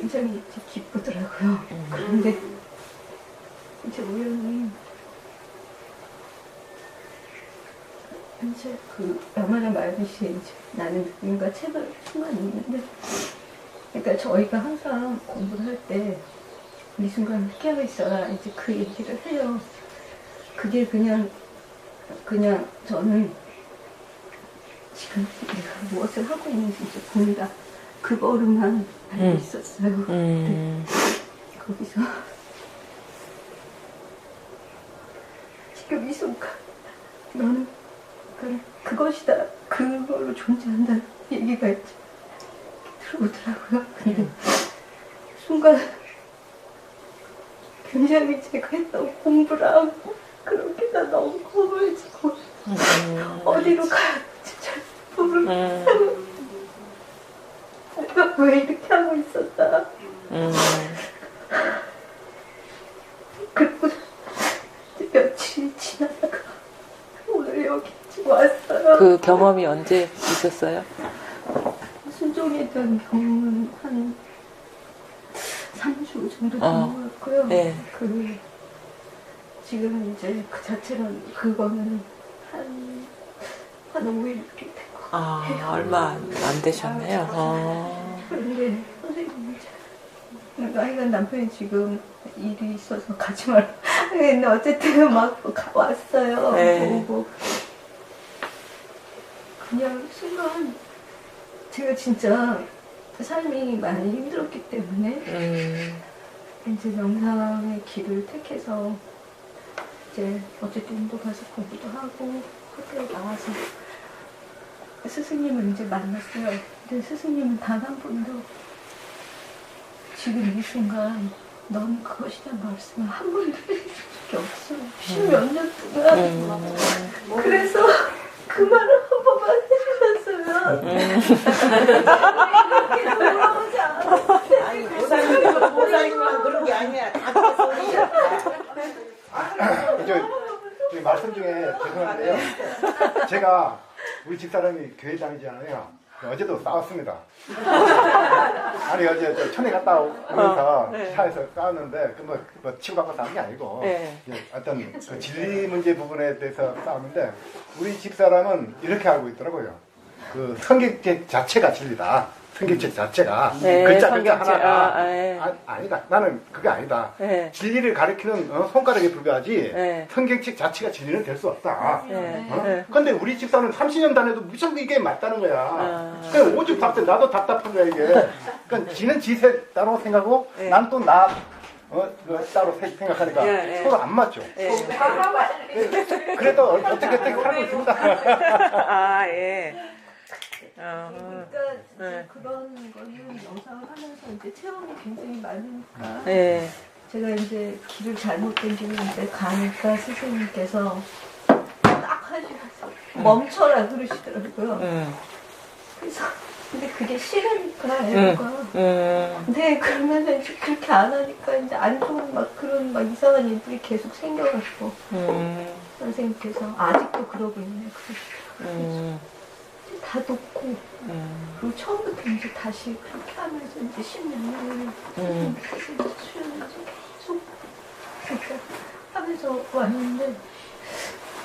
굉장히 이제 기쁘더라고요. 그런데 이제 우연히 이제 그 야만의 말듯이 이제 나는 누군가 책을 순간 읽는데, 그러니까 저희가 항상 공부를 할 때 이 순간 깨어 있어라 이제 그 얘기를 해요. 그게 그냥 저는 지금 내가 무엇을 하고 있는지 이제 본다, 그거로만 알고 있었어요. 근데 거기서 지금 이 순간 너는 그것이다, 그걸로 존재한다는 얘기가 이제 들어오더라고요. 근데 순간 굉장히 제가 했던 공부랑 그렇게 다 너무 허물지고 어디로 가야지 잘 모르겠어요. 내가 왜 이렇게 하고 있었다. 그리고 며칠이 지나다가 오늘 여기 왔어요. 그 경험이 언제 있었어요? 순종에 대한 경험은 한 3주 정도 된 것 같고요. 네. 지금 이제 그 자체는 그거는 한 5일 이렇게 된 것 같아요. 얼마 안 되셨네요. 그런데 선생님이 나이가 남편이 지금 일이 있어서 가지 말라. 근데 어쨌든 막 왔어요. 네. 보고 그냥 순간 제가 진짜 삶이 많이 힘들었기 때문에 이제 명상의 길을 택해서 이제 어쨌든 인도 가서 공부도 하고 학교에 나와서 스승님을 이제 만났어요. 근데 스승님은 단 한 번도 지금 이 순간 넌 그것이란 말씀을 한 번도 해준 적이 없어. 10몇 년 동안. 그래서 그 말을 한 번만 해주셨으면 이렇게 돌아오지 않았을 아니 보살님만 그런 게 아니야. 다 그랬어. 저기 말씀 중에 죄송한데요. 제가 우리 집사람이 교회 다니지 않아요. 어제도 싸웠습니다. 아니 어제 저 천에 갔다 오면서 네. 차에서 싸웠는데 뭐 치고 갖고 싸운 게 아니고 네. 이제 어떤 그 진리 문제 부분에 대해서 싸웠는데 우리 집사람은 이렇게 알고 있더라고요. 그 성경책 자체가 진리다. 성경책 자체가 네, 글자 성경책. 하나가 네. 아니다. 나는 그게 아니다. 네. 진리를 가리키는 손가락에 불과하지 네. 성경책 자체가 진리는 될 수 없다. 네. 근데 우리 집사는 30년 다녀도 무조건 이게 맞다는 거야. 그냥 오죽 답답해. 나도 답답한 거야 이게. 그러니까 지는 지세 따로 생각하고 네. 난 또 나 따로 생각하니까 네, 네. 서로 안 맞죠. 네. 그래도 어떻게 살고 있습니다. 예. 그러니까 네. 그런 거는 영상을 하면서 이제 체험이 굉장히 많으니까 네. 제가 이제 길을 잘못 댕기는데 가니까 스승님께서 딱 하시면서 멈춰라 그러시더라고요. 그래서 근데 그게 싫으니까 애가 근데 그러면은 이제 그렇게 안 하니까 이제 안 좋은 막 그런 막 이상한 일들이 계속 생겨가지고 선생님께서 아직도 그러고 있네 그러시더라고요. 다 놓고 그리고 처음부터 이제 다시 그렇게 하면서 이제 10몇 년을 선생님께서 수련을 계속 진짜 하면서 왔는데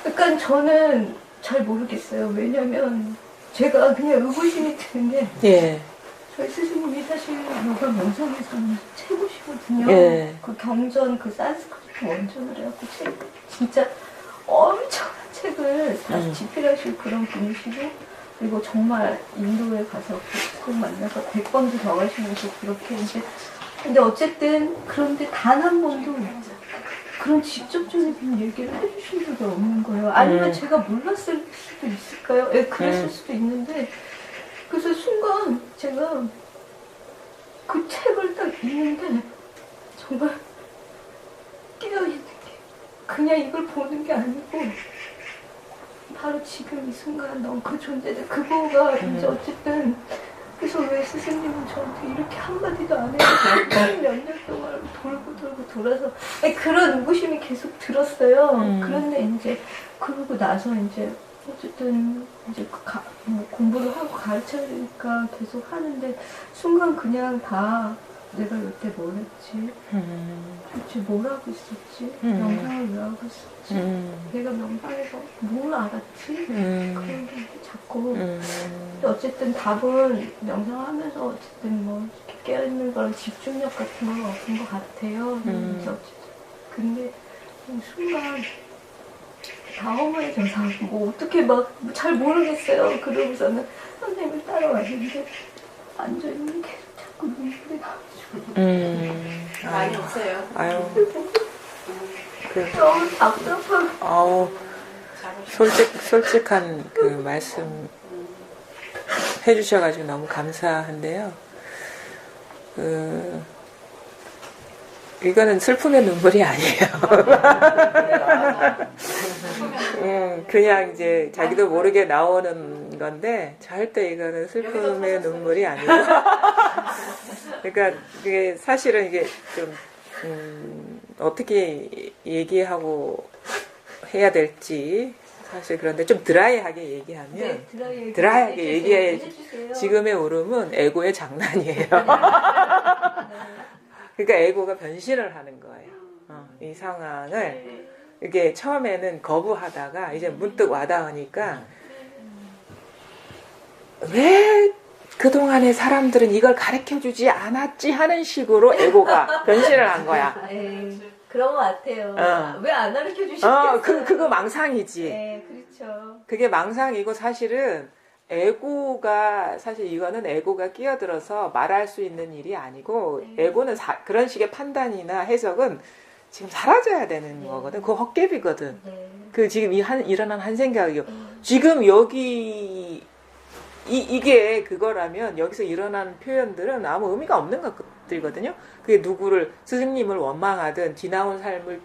약간 저는 잘 모르겠어요. 왜냐면 제가 그냥 의구심이 드는 게 예. 저희 스승님이 사실 요가 명상에서는 최고시거든요. 예. 그 경전 그 산스크리트 원전을 해갖고 진짜 엄청난 책을 다 집필하실 그런 분이시고 그리고 정말 인도에 가서 꼭 만나서 100번도 더 하시면서 그렇게 이제 근데 어쨌든 그런데 단 한 번도 그런 직접적인 얘기를 해주신 적이 없는 거예요. 아니면 제가 몰랐을 수도 있을까요? 예, 그랬을 수도 있는데 그래서 순간 제가 그 책을 딱 읽는데 정말 깨어있는 게 그냥 이걸 보는 게 아니고 바로 지금 이 순간 넌 그 존재다. 그거가 이제 어쨌든 그래서 왜 스승님은 저한테 이렇게 한마디도 안 해도 몇 년 동안 돌고 돌아서 아니, 그런 의구심이 계속 들었어요. 그런데 이제 그러고 나서 이제 어쨌든 이제 뭐 공부를 하고 가르쳐야 되니까 계속 하는데 순간 그냥 다 내가 여태 뭘 했지? 도대체 뭘 하고 있었지? 명상을 왜 하고 있었지? 내가 명상에서 뭘 알았지? 그런 게 자꾸. 근데 어쨌든 답은 명상하면서 어쨌든 뭐 이렇게 깨어있는 거랑 집중력 같은 건 없는 것 같아요. 그래서 어쨌든. 근데 순간 다음에 정상 뭐 어떻게 막 잘 모르겠어요. 그러고서는 선생님을 따라왔는데 앉아있는 게 자꾸 눈물이 나가지고 많이 오세요. 아유. 너무 답답하고 아우, 솔직한 그 말씀 해주셔가지고 너무 감사한데요. 이거는 슬픔의 눈물이 아니에요. 그냥 이제 자기도 모르게 나오는 건데, 절대 이거는 슬픔의 눈물이 아니고. 그러니까, 그게 사실은 이게 좀, 어떻게 얘기하고 해야 될지, 사실 그런데 좀 드라이하게 얘기하면, 네, 드라이하게 얘기해. 해주세요. 지금의 울음은 에고의 장난이에요. 그러니까 에고가 변신을 하는 거예요. 이 상황을 이게 처음에는 거부하다가 이제 문득 와닿으니까 왜 그동안의 사람들은 이걸 가르쳐주지 않았지 하는 식으로 에고가 변신을 한 거야. 에이, 그런 것 같아요. 왜 안 가르쳐 주시겠어요? 그거 망상이지. 네, 그렇죠. 그게 망상이고 사실은 에고가 사실 이거는 에고가 끼어들어서 말할 수 있는 일이 아니고 에고는 그런 식의 판단이나 해석은 지금 사라져야 되는 거거든. 그거 헛개비거든. 그 지금 일어난 한 생각이요. 지금 여기 이게 그거라면 여기서 일어난 표현들은 아무 의미가 없는 것들이거든요. 그게 누구를 스승님을 원망하든 지나온 삶을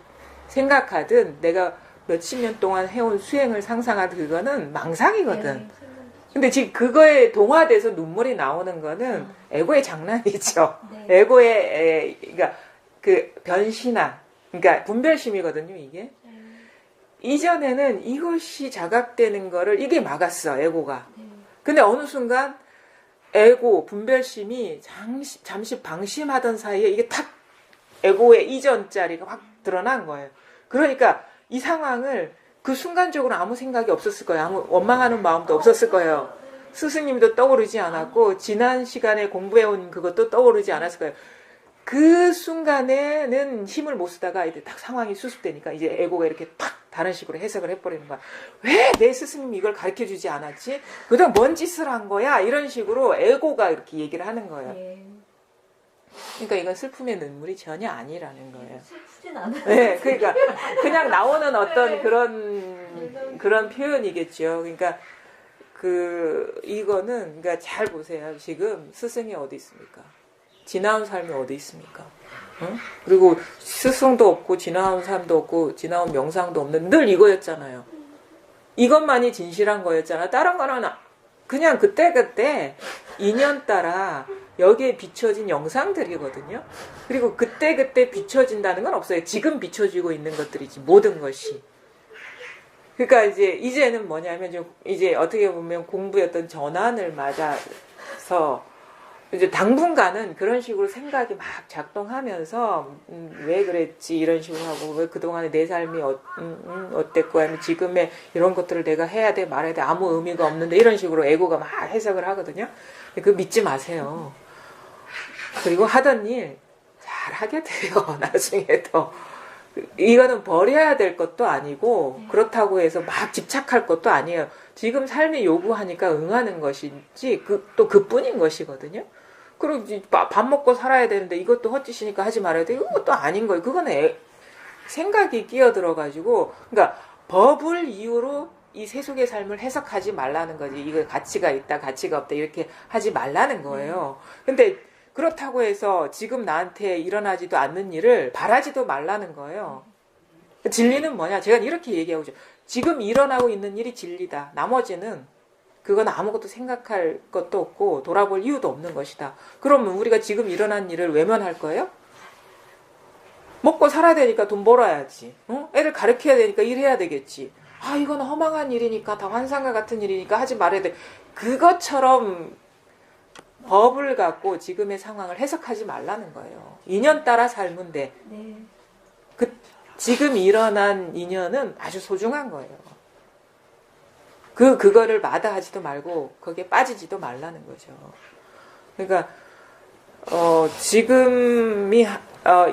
생각하든 내가 몇십 년 동안 해온 수행을 상상하든 그거는 망상이거든. 근데 지금 그거에 동화돼서 눈물이 나오는 거는 에고의 장난이죠. 에고의 그러니까 그 변신한 그러니까 분별심이거든요, 이게. 이전에는 이것이 자각되는 거를 이게 막았어, 에고가. 근데 어느 순간 에고, 분별심이 잠시 방심하던 사이에 이게 탁 에고의 이전 자리가 확 드러난 거예요. 그러니까 이 상황을 그 순간적으로 아무 생각이 없었을 거예요. 아무 원망하는 마음도 없었을 거예요. 스승님도 떠오르지 않았고 지난 시간에 공부해온 그것도 떠오르지 않았을 거예요. 그 순간에는 힘을 못 쓰다가 이제 딱 상황이 수습되니까 이제 에고가 이렇게 탁 다른 식으로 해석을 해버리는 거야. 왜 내 스승님이 이걸 가르쳐주지 않았지? 그동안 뭔 짓을 한 거야? 이런 식으로 에고가 이렇게 얘기를 하는 거예요. 그러니까 이건 슬픔의 눈물이 전혀 아니라는 거예요. 슬프진 않아요. 네, 그러니까 그냥 나오는 어떤 그런 표현이겠죠. 그러니까 이거는 그러니까 잘 보세요. 지금 스승이 어디 있습니까? 지나온 삶이 어디 있습니까? 응? 그리고 스승도 없고 지나온 삶도 없고 지나온 명상도 없는 늘 이거였잖아요. 이것만이 진실한 거였잖아. 다른 거는 그냥 그때 인연 따라 여기에 비춰진 영상들이거든요. 그리고 그때 비춰진다는 건 없어요. 지금 비춰지고 있는 것들이지 모든 것이. 그러니까 이제는 뭐냐면 이제 어떻게 보면 공부의 어떤 전환을 맞아서 이제 당분간은 그런 식으로 생각이 막 작동하면서 왜 그랬지 이런 식으로 하고 왜 그동안에 내 삶이 어땠고 아니면 지금의 이런 것들을 내가 해야 돼 말해야 돼 아무 의미가 없는데 이런 식으로 에고가 막 해석을 하거든요. 그거 믿지 마세요. 그리고 하던 일 잘 하게 돼요. 나중에도. 이거는 버려야 될 것도 아니고 그렇다고 해서 막 집착할 것도 아니에요. 지금 삶이 요구하니까 응하는 것이지 또 그뿐인 것이거든요. 그리고 밥 먹고 살아야 되는데 이것도 헛짓이니까 하지 말아야 돼. 이것도 아닌 거예요. 그거는 생각이 끼어들어가지고 그러니까 법을 이유로 이 세속의 삶을 해석하지 말라는 거지. 이거 가치가 있다, 가치가 없다 이렇게 하지 말라는 거예요. 근데 그렇다고 해서 지금 나한테 일어나지도 않는 일을 바라지도 말라는 거예요. 진리는 뭐냐? 제가 이렇게 얘기하고 있죠. 지금 일어나고 있는 일이 진리다. 나머지는 그건 아무것도 생각할 것도 없고 돌아볼 이유도 없는 것이다. 그러면 우리가 지금 일어난 일을 외면할 거예요? 먹고 살아야 되니까 돈 벌어야지. 애를 가르쳐야 되니까 일해야 되겠지. 이건 허망한 일이니까 다 환상과 같은 일이니까 하지 말아야 돼. 그것처럼 법을 갖고 지금의 상황을 해석하지 말라는 거예요. 인연 따라 살문데 네. 지금 일어난 인연은 아주 소중한 거예요. 그거를 마다하지도 말고 거기에 빠지지도 말라는 거죠. 그러니까 지금이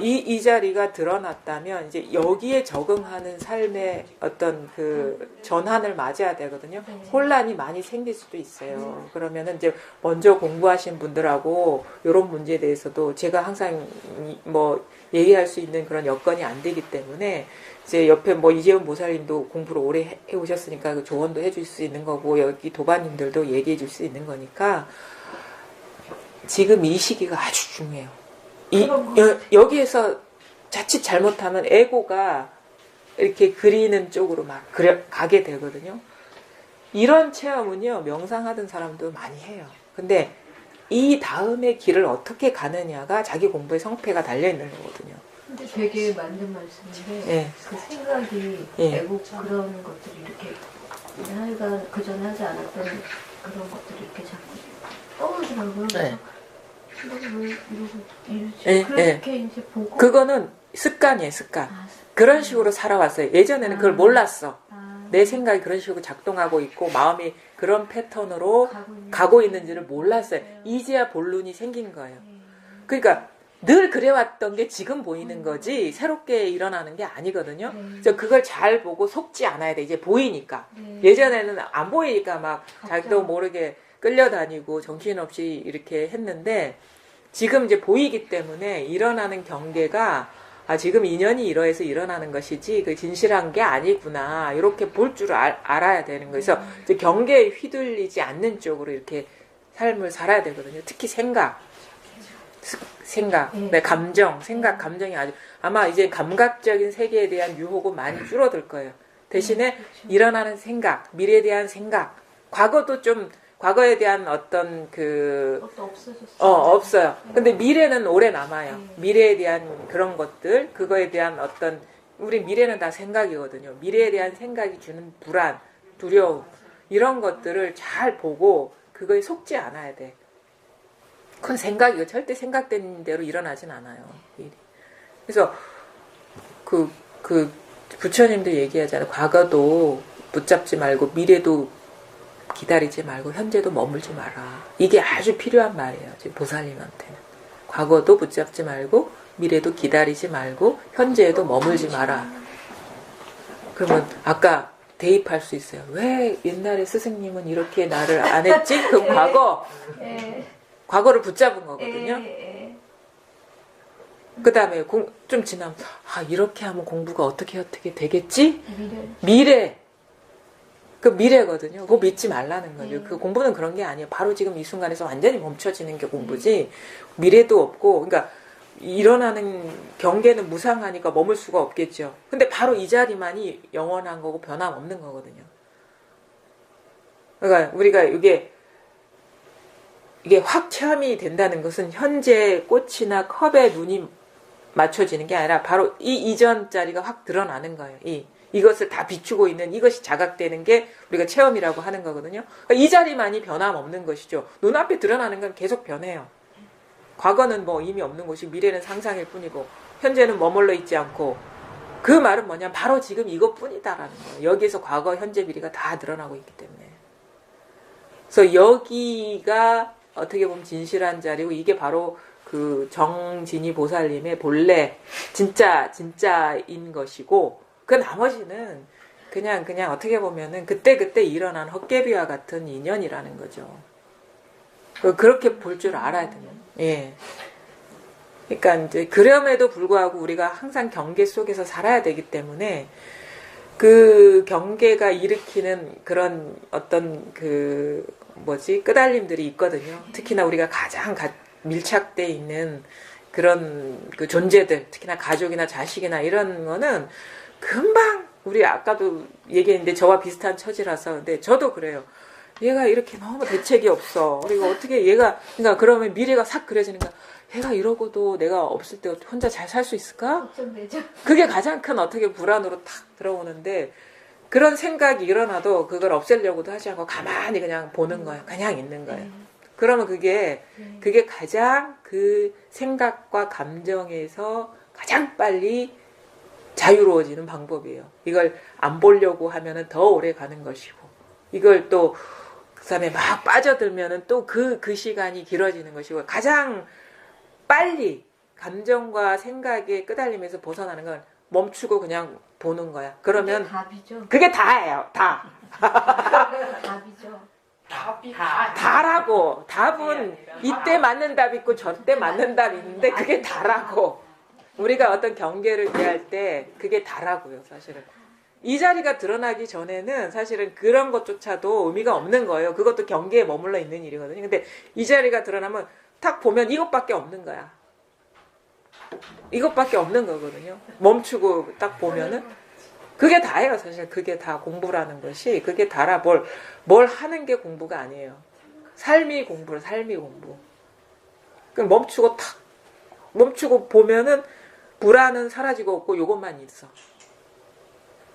이 자리가 드러났다면 이제 여기에 적응하는 삶의 어떤 그 전환을 맞아야 되거든요. 혼란이 많이 생길 수도 있어요. 그러면은 이제 먼저 공부하신 분들하고 이런 문제에 대해서도 제가 항상 뭐 얘기할 수 있는 그런 여건이 안 되기 때문에 이제 옆에 뭐 이재훈 모살님도 공부를 오래 해 오셨으니까 그 조언도 해줄 수 있는 거고 여기 도반님들도 얘기해 줄 수 있는 거니까 지금 이 시기가 아주 중요해요. 여기에서 자칫 잘못하면 에고가 이렇게 그리는 쪽으로 막 가게 되거든요. 이런 체험은요, 명상하던 사람도 많이 해요. 근데 이 다음의 길을 어떻게 가느냐가 자기 공부의 성패가 달려있는 거거든요. 근데 되게 맞는 말씀인데 예. 그 생각이 예. 애국 그런 것들이 이렇게 하여간 그전에 하지 않았던 그런 것들이 이렇게 자꾸 떠오르더라고요. 네. 내가 왜 이러지? 예, 그렇게 이제 보고 그거는 습관이에요, 습관. 습관. 그런 식으로 살아왔어요. 예전에는 그걸 몰랐어. 아, 내 생각이 그런 식으로 작동하고 있고 마음이 그런 패턴으로 가고 가고 있는지를 몰랐어요. 이제야 본론이 생긴 거예요. 그러니까 늘 그래왔던 게 지금 보이는 거지 새롭게 일어나는 게 아니거든요. 그래서 그걸 잘 보고 속지 않아야 돼. 이제 보이니까. 예전에는 안 보이니까 막 자기도 모르게 끌려다니고 정신없이 이렇게 했는데 지금 이제 보이기 때문에 일어나는 경계가 지금 인연이 이러해서 일어나는 것이지 그 진실한 게 아니구나 이렇게 볼 줄 알아야 되는 거예요. 그래서 이제 경계에 휘둘리지 않는 쪽으로 이렇게 삶을 살아야 되거든요. 특히 생각, 네, 감정, 생각, 감정이 아마 이제 감각적인 세계에 대한 유혹은 많이 줄어들 거예요. 대신에 일어나는 생각, 미래에 대한 생각, 과거도 좀 과거에 대한 어떤 없어요. 근데 미래는 오래 남아요. 미래에 대한 그런 것들, 그거에 대한 어떤, 우리 미래는 다 생각이거든요. 미래에 대한 생각이 주는 불안, 두려움, 이런 것들을 잘 보고, 그거에 속지 않아야 돼. 그건 생각이고, 절대 생각된 대로 일어나진 않아요. 그래서, 부처님도 얘기하잖아요. 과거도 붙잡지 말고, 미래도 기다리지 말고 현재도 머물지 마라. 이게 아주 필요한 말이에요. 지금 보살님한테는. 과거도 붙잡지 말고 미래도 기다리지 말고 현재에도 머물지 마라. 그러면 아까 대입할 수 있어요. 왜 옛날에 스승님은 이렇게 나를 안 했지? 그럼 과거를 붙잡은 거거든요. 그 다음에 좀 지나면 이렇게 하면 공부가 어떻게 되겠지? 미래. 그 미래거든요. 그거 믿지 말라는 거죠. 그 공부는 그런 게 아니에요. 바로 지금 이 순간에서 완전히 멈춰지는 게 공부지. 미래도 없고, 그러니까 일어나는 경계는 무상하니까 머물 수가 없겠죠. 근데 바로 이 자리만이 영원한 거고 변함없는 거거든요. 그러니까 우리가 이게 확 체험이 된다는 것은 현재 꽃이나 컵에 눈이 맞춰지는 게 아니라 바로 이 이전 자리가 확 드러나는 거예요. 이것을 다 비추고 있는 이것이 자각되는 게 우리가 체험이라고 하는 거거든요. 그러니까 이 자리만이 변함없는 것이죠. 눈앞에 드러나는 건 계속 변해요. 과거는 뭐 이미 없는 것이 미래는 상상일 뿐이고 현재는 머물러 있지 않고 그 말은 뭐냐면 바로 지금 이것뿐이다라는 거예요. 여기에서 과거, 현재, 미래가 다 드러나고 있기 때문에. 그래서 여기가 어떻게 보면 진실한 자리고 이게 바로 그 정진이 보살님의 본래 진짜인 것이고 그 나머지는 그냥 어떻게 보면은 그때 일어난 헛개비와 같은 인연이라는 거죠. 그렇게 볼 줄 알아야 되는. 예. 그러니까 이제 그럼에도 불구하고 우리가 항상 경계 속에서 살아야 되기 때문에 그 경계가 일으키는 그런 어떤 끄달림들이 있거든요. 특히나 우리가 가장 밀착돼 있는 그런 그 존재들, 특히나 가족이나 자식이나 이런 거는 금방 우리 아까도 얘기했는데 저와 비슷한 처지라서 근데 저도 그래요. 얘가 이렇게 너무 대책이 없어. 그리고 어떻게 그러니까 그러면 미래가 싹 그려지는 거야. 얘가 이러고도 내가 없을 때 혼자 잘 살 수 있을까? 걱정되죠. 그게 가장 큰 어떻게 불안으로 탁 들어오는데 그런 생각이 일어나도 그걸 없애려고도 하지 않고 가만히 그냥 보는 거예요. 그냥 있는 거예요. 그러면 그게 가장 그 생각과 감정에서 가장 빨리 자유로워지는 방법이에요. 이걸 안 보려고 하면은 더 오래 가는 것이고, 이걸 또 그 다음에 막 빠져들면은 또 그 시간이 길어지는 것이고, 가장 빨리 감정과 생각에 끄달리면서 벗어나는 건 멈추고 그냥 보는 거야. 그러면 답이죠. 그게 다예요. 다. 답이죠. 다라고. 답은 이때 맞는 답 있고 저때 맞는 답 있는데 그게 다라고. 우리가 어떤 경계를 대할 때 그게 다라고요, 사실은. 이 자리가 드러나기 전에는 사실은 그런 것조차도 의미가 없는 거예요. 그것도 경계에 머물러 있는 일이거든요. 근데 이 자리가 드러나면 탁 보면 이것밖에 없는 거야. 이것밖에 없는 거거든요. 멈추고 딱 보면은 그게 다예요. 사실 그게 다 공부라는 것이. 그게 다라. 뭘 하는 게 공부가 아니에요. 삶이 공부를, 삶이 공부. 그럼 멈추고 보면은 불안은 사라지고 없고 요것만 있어.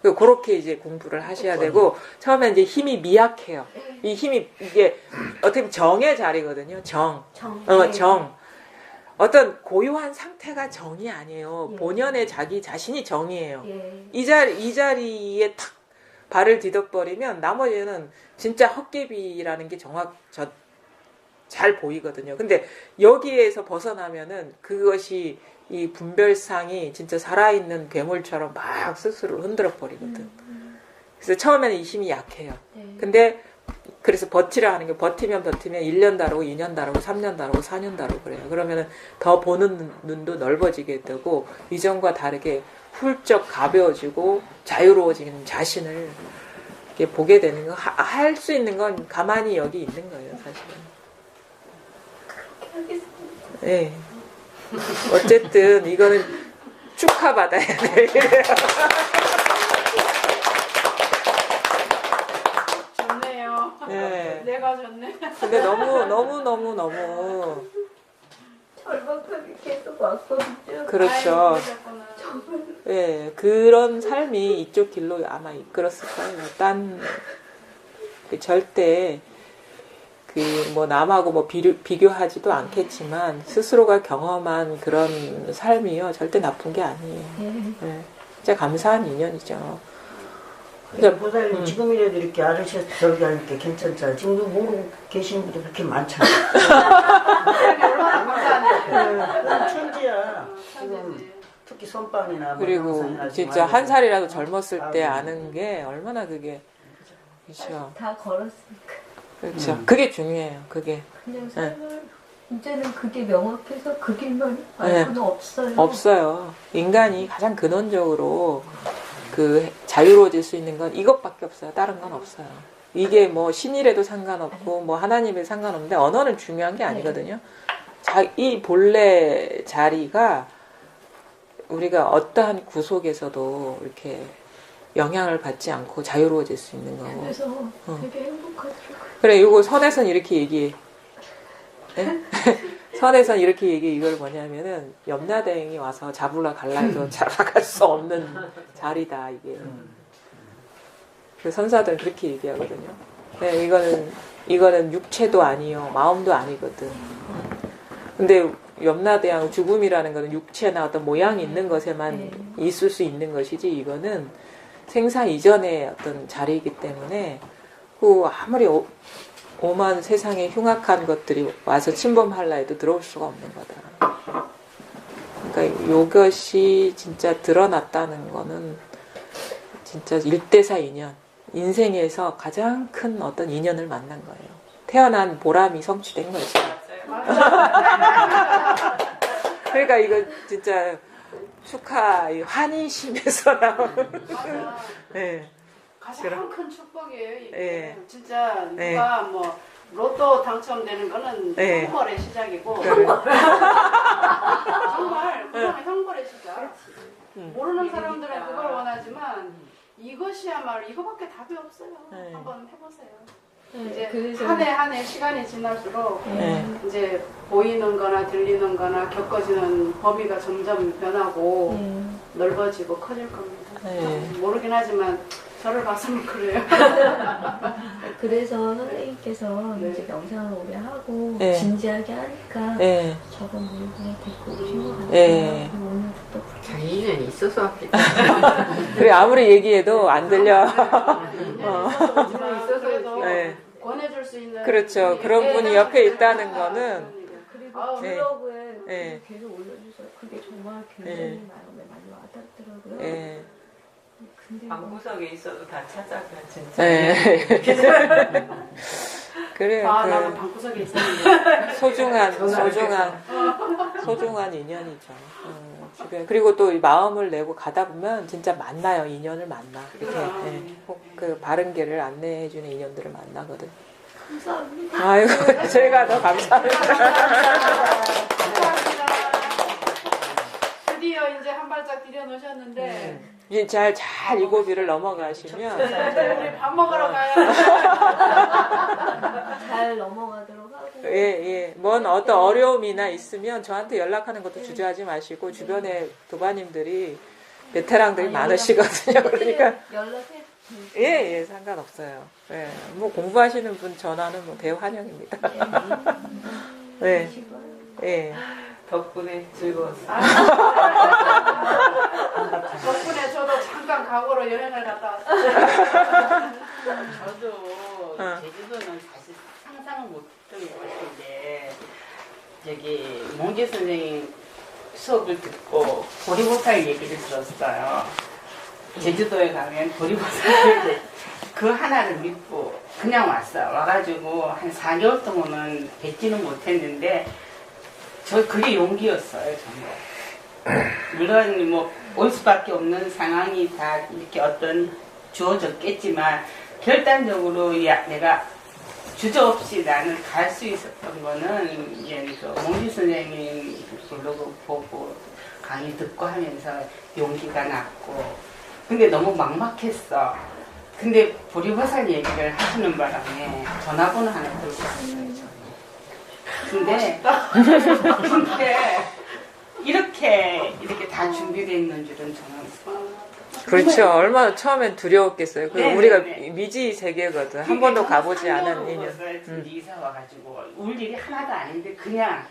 그렇게 이제 공부를 하셔야 되고, 처음에 이제 힘이 미약해요. 이 힘이, 이게 어떻게 보면 정의 자리거든요. 정. 어떤 고유한 상태가 정이 아니에요. 예. 본연의 자기 자신이 정이에요. 예. 이 자리에 탁 발을 디뎌버리면 나머지는 진짜 헛개비라는 게 잘 보이거든요. 근데 여기에서 벗어나면은 그것이 이 분별상이 진짜 살아있는 괴물처럼 막 스스로 흔들어 버리거든. 그래서 처음에는 이 힘이 약해요. 근데 그래서 버티라 하는 게 버티면 1년 다르고 2년 다르고 3년 다르고 4년 다르고 그래요. 그러면은 더 보는 눈도 넓어지게 되고 이전과 다르게 훌쩍 가벼워지고 자유로워지는 자신을 이렇게 보게 되는 거. 할 수 있는 건 가만히 여기 있는 거예요, 사실은. 네. 어쨌든 이거는 축하받아야 돼. 좋네요. 네. 내가 좋네. 근데 너무 절박하게 계속 왔거든요. 그렇죠. 아이고, 예, 그런 삶이 이쪽 길로 아마 이끌었을 거예요. 절대 뭐 남하고 뭐 비교하지도 않겠지만 스스로가 경험한 그런 삶이요 절대 나쁜 게 아니에요. 예, 진짜 감사한 인연이죠. 보살님 지금이라도 이렇게 아르셔서 저기 하니까 괜찮잖아. 지금도 모르고 계시는 분들 그렇게 많잖아. 얼마나 감사하네. 그건 천지야. 지금 특히 선빵이나 그리고 영상이나 진짜 한 살이라도 젊었을 때 아는 게 얼마나 그게 그렇죠. 다 걸었으니까. 그렇죠. 그게 중요해요. 그게 그냥 삶을 이제는 그게 명확해서 그 길만 알고는 없어요. 없어요. 인간이 가장 근원적으로 그 자유로워질 수 있는 건 이것밖에 없어요. 다른 건 없어요. 이게 뭐 신이라도 상관없고 뭐 하나님에도 상관없는데 언어는 중요한 게 아니거든요. 이 본래 자리가 우리가 어떠한 구속에서도 이렇게 영향을 받지 않고 자유로워질 수 있는 거고. 그래서 되게 행복하더라고요. 그래, 이거 선에선 이렇게 얘기해. 네? 선에선 이렇게 얘기해. 이걸 뭐냐면은 염라대행이 와서 잡으러 갈라 해도 잡아갈 수 없는 자리다 이게. 그 선사들은 그렇게 얘기하거든요. 네, 이거는 육체도 아니요, 마음도 아니거든. 근데 염라대왕 죽음이라는 것은 육체나 어떤 모양이 있는 것에만 있을 수 있는 것이지 이거는 생사 이전의 어떤 자리이기 때문에 그 아무리 오만 세상에 흉악한 것들이 와서 침범하려 해도 들어올 수가 없는 거다. 그러니까 이것이 진짜 드러났다는 거는 진짜 일대사 인연, 인생에서 가장 큰 어떤 인연을 만난 거예요. 태어난 보람이 성취된 거죠. 그러니까 이거 진짜 축하, 환희심에서 나온. 네. 가장 큰 축복이에요. 이게 네. 진짜 누가 뭐 로또 당첨되는 거는 네. 형벌의 시작이고 그래. 정말 그거는 형벌의 시작. 모르는 사람들은 그걸 원하지만 이것이야말로 이거밖에 답이 없어요. 네. 한번 해보세요. 이제 그래서 한 해 한 해 시간이 지날수록 네. 이제 보이는 거나 들리는 거나 겪어지는 범위가 점점 변하고 넓어지고 커질 겁니다. 네. 모르긴 하지만 저를 봐서는 그래요. 그래서 선생님께서 네. 이제 명상을 오래 하고 네. 진지하게 하니까 네. 저번 모임에 데리고 오신 것 같아요. 네. 그리고 오늘도 또 그렇게 인연이 있어서 왔겠다. 그래 아무리 얘기해도 안 들려. 그래도 네. 권해줄 수 있는 그렇죠. 그런 분이 옆에 있다는 거는 그리고 아우, 네. 블로그에 네. 계속 올려주셔서 그게 정말 굉장히 네. 마음에 많이 와닿더라고요. 예. 근데 뭐 방구석에 있어도 다 찾아가 진짜. 네. 그래요. 아, 나는 그 방구석에 있었는데. 소중한 인연이죠. 주변. 그리고 또 이 마음을 내고 가다 보면 진짜 만나요. 인연을 만나. 이렇게 예. 그 바른 길을 안내해주는 인연들을 만나거든. 감사합니다. 아이고 제가 더 감사합니다. 감사합니다. 드디어 이제 한 발짝 들여놓으셨는데 이제 잘 이 고비를 넘어가시면 우리 밥 먹으러 가요. 잘 넘어가도록 하고 예. 뭔 어떤 어려움이나 있으면 저한테 연락하는 것도 주저하지 마시고 주변에 도바님들이 베테랑들이 많으시거든요. 그러니까 연락해 예, 상관없어요. 예, 뭐 공부하시는 분 전화는 뭐 대환영입니다. 네, 예. 덕분에 즐거웠어요. 덕분에 저도 잠깐 과거로 여행을 갔다 왔어요. 저도 제주도는 사실 상상을 못했던 곳인데 저기 몽지 선생님 수업을 듣고 보리보살 얘기를 들었어요. 제주도에 가면 보리보살 그 하나를 믿고 그냥 왔어요. 와가지고 한 4개월 동안은 뵙지는 못했는데 저 그게 용기였어요. 정말. 물론 뭐 올 수밖에 없는 상황이 다 이렇게 어떤 주어졌겠지만 결단적으로 야, 내가 주저없이 나는 갈 수 있었던 거는 이제 그 몽지 선생님 블로그 보고 강의 듣고 하면서 용기가 났고 근데 너무 막막했어. 근데 보리보살 얘기를 하시는 바람에 전화번호 하나 들고 왔어요. 근데 이렇게 다 준비되어 있는 줄은 저는 그렇죠. 얼마나 처음엔 두려웠겠어요. 그 네, 우리가 네, 네. 미지 세계거든. 한 번도 가보지 않은 인연. 이사 와가지고 울 일이 하나도 아닌데 그냥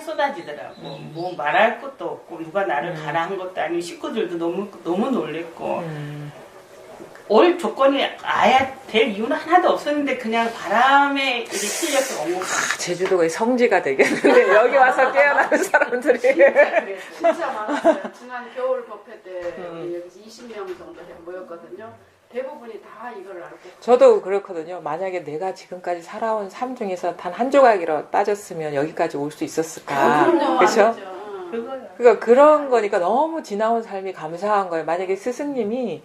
쏟아지더라고. 뭐 말할 것도 없고 누가 나를 가라 한 것도 아니고 식구들도 너무 놀랬고 올 조건이 아예 될 이유는 하나도 없었는데 그냥 바람에 이렇게 실려서 온 것 같아요. 제주도가 성지가 되겠는데 여기 와서 깨어나는 사람들이. 진짜 많았어요. 지난 겨울 법회 때 여기서 20명 정도 모였거든요. 대부분이 다 이걸 알고. 저도 그렇거든요. 만약에 내가 지금까지 살아온 삶 중에서 단 한 조각이라도 빠졌으면 여기까지 올 수 있었을까. 그렇죠? 그러니까 그런 거니까 너무 지나온 삶이 감사한 거예요. 만약에 스승님이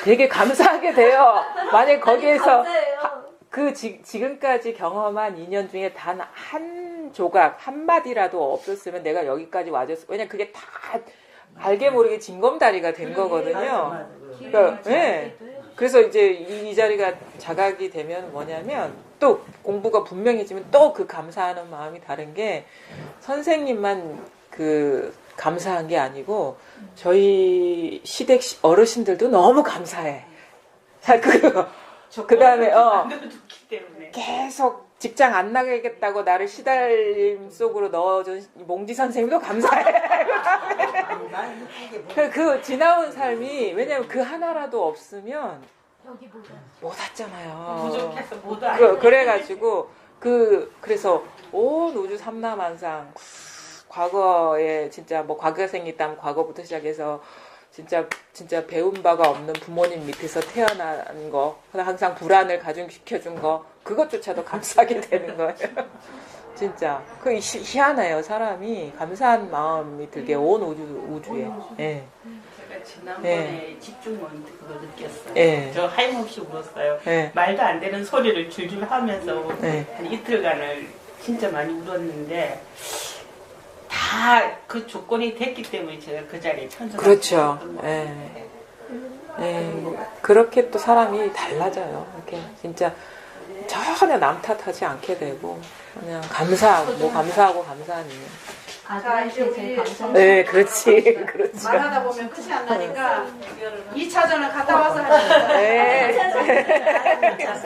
되게 감사하게 돼요. 만약에 거기에서 지금까지 경험한 인연 중에 단 한 조각, 한 마디라도 없었으면 내가 여기까지 와줬어. 왜냐면 그게 다 알게 모르게 징검다리가 된 거거든요. 그러니까, 네. 그래서 이제 이 자리가 자각이 되면 뭐냐면 또 공부가 분명해지면 또 그 감사하는 마음이 다른 게 선생님만 그 감사한 게 아니고 저희 시댁 어르신들도 너무 감사해. 그 다음에 계속 직장 안 나가겠다고 나를 시달림 속으로 넣어준 몽지 선생님도 감사해. 그 지나온 삶이 왜냐면 그 하나라도 없으면 못 왔잖아요. 부족해서 못 와요. 그래가지고 그래서 온 우주 삼라만상 과거에 진짜 뭐 과거생이 있다면 과거부터 시작해서 진짜 배운 바가 없는 부모님 밑에서 태어난 거, 항상 불안을 가중시켜준 거, 그것조차도 감사하게 되는 거예요. 진짜. 그 희한해요. 사람이 감사한 마음이 들게 온 우주에. 예. 제가 지난번에 집중 모임 그거 느꼈어요. 예. 저 하염없이 울었어요. 예. 말도 안 되는 소리를 줄줄 하면서 예. 한 이틀간을 진짜 많이 울었는데 다 그 조건이 됐기 때문에 제가 그 자리에 편성을 그렇죠. 했던 것 예. 같아요. 예, 그렇게 또 사람이 달라져요. 이렇게 진짜 전혀 남 탓하지 않게 되고 그냥 감사하고 감사한 일. 아들한테 제일 감사해요. 네, 그렇지, 그렇죠. 말하다 보면 끝이 안 나니까 2차전을 갔다 와서 하시는 거예요. 네.